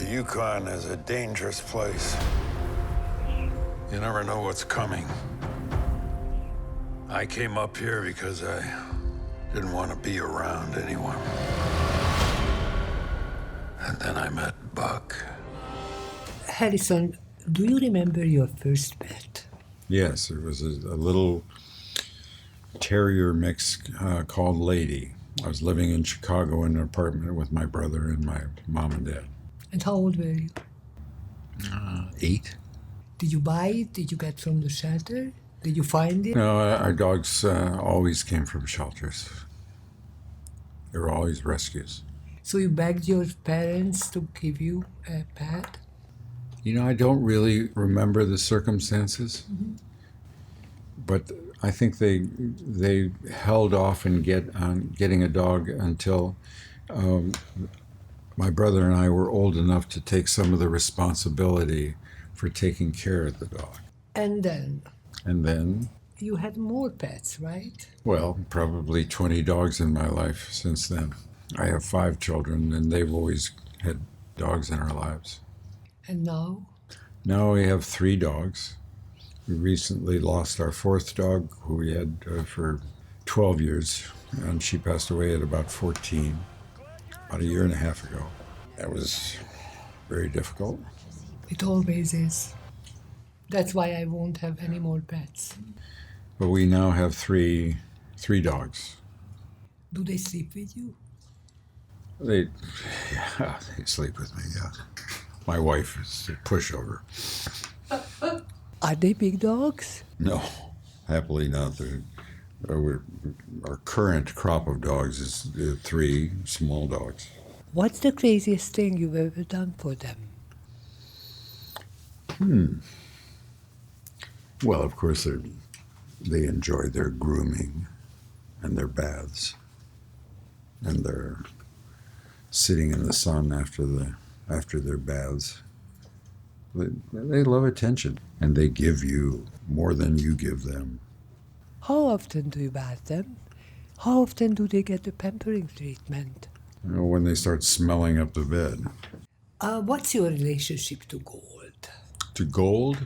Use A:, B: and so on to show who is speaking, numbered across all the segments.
A: The Yukon is a dangerous place. You never know what's coming. I came up here because I didn't want to be around anyone. And then I met Buck.
B: Harrison, do you remember your first pet?
C: Yes, it was a little terrier mix called Lady. I was living in Chicago in an apartment with my brother and my mom and dad.
B: And how old were you?
C: 8.
B: Did you buy it? Did you get from the shelter? Did you find it?
C: No, our dogs always came from shelters. They were always rescues.
B: So you begged your parents to give you a pet?
C: You know, I don't really remember the circumstances, but I think they held off on getting a dog until my brother and I were old enough to take some of the responsibility for taking care of the dog.
B: And then?
C: And then?
B: You had more pets, right?
C: Well, probably 20 dogs in my life since then. I have 5 children, and they've always had dogs in our lives.
B: And now?
C: Now we have 3 dogs. We recently lost our 4th dog, who we had for 12 years, and she passed away at about 14, about a year and a half ago. That was very difficult.
B: It always is. That's why I won't have any more pets.
C: But we now have 3 dogs.
B: Do they sleep with you?
C: They sleep with me, yeah. My wife is a pushover.
B: Are they big dogs?
C: No, happily not. Our current crop of dogs is 3 small dogs.
B: What's the craziest thing you've ever done for them?
C: Well, of course, they enjoy their grooming and their baths and their sitting in the sun after their baths. They love attention, and they give you more than you give them.
B: How often do you bath them? How often do they get the pampering treatment?
C: You know, when they start smelling up the bed.
B: What's your relationship to gold?
C: To gold?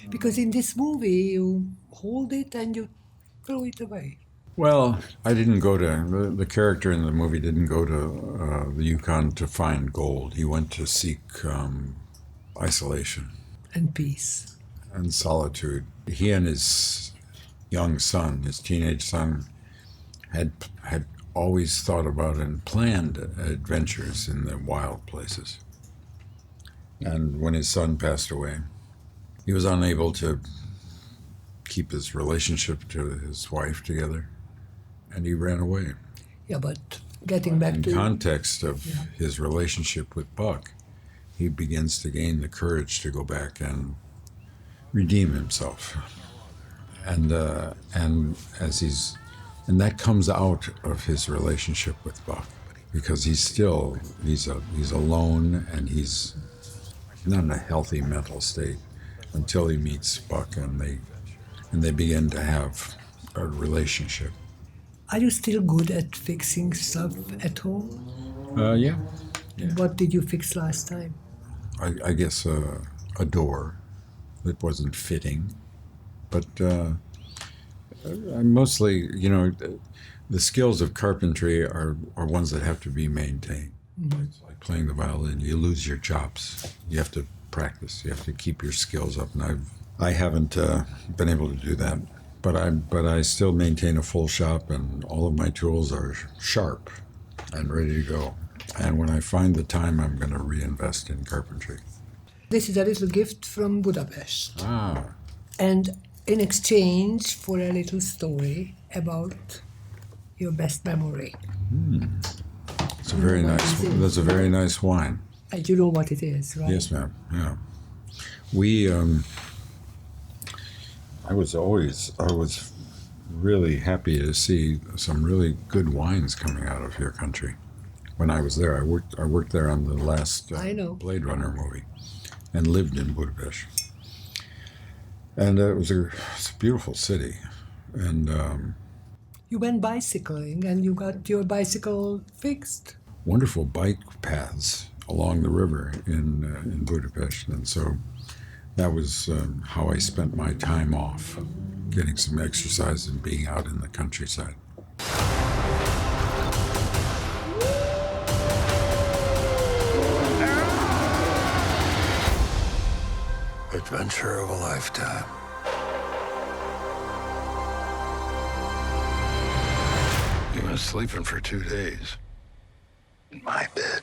B: Because in this movie, you hold it and you throw it away.
C: Well, I didn't go to, the character in the movie didn't go to the Yukon to find gold. He went to seek isolation.
B: And peace.
C: And solitude. He and his young son, his teenage son, had always thought about and planned adventures in the wild places. And when his son passed away, he was unable to keep his relationship to his wife together, and he ran away.
B: Yeah, but getting back to...
C: In context of his relationship with Buck, he begins to gain the courage to go back and redeem himself. And that comes out of his relationship with Buck, because he's alone, and he's not in a healthy mental state until he meets Buck, and they begin to have a relationship.
B: Are you still good at fixing stuff at home?
C: Yeah.
B: What did you fix last time?
C: I guess a door that wasn't fitting, but I mostly, the skills of carpentry are ones that have to be maintained. It's like playing the violin. You lose your chops. You have to practice. You have to keep your skills up, and I haven't been able to do that. But I still maintain a full shop, and all of my tools are sharp and ready to go. And when I find the time, I'm going to reinvest in carpentry.
B: This is a little gift from Budapest.
C: Ah.
B: And in exchange for a little story about your best memory.
C: It's a very nice. That's a very nice wine.
B: And you know what it is, right?
C: Yes, ma'am. Yeah. I was really happy to see some really good wines coming out of your country. When I was there, I worked there on the last Blade Runner movie, and lived in Budapest. And it's a beautiful city, and
B: you went bicycling, and you got your bicycle fixed.
C: Wonderful bike paths along the river in Budapest, and so that was how I spent my time off, getting some exercise and being out in the countryside.
A: Adventure of a lifetime. You've been sleeping for 2 days in my bed.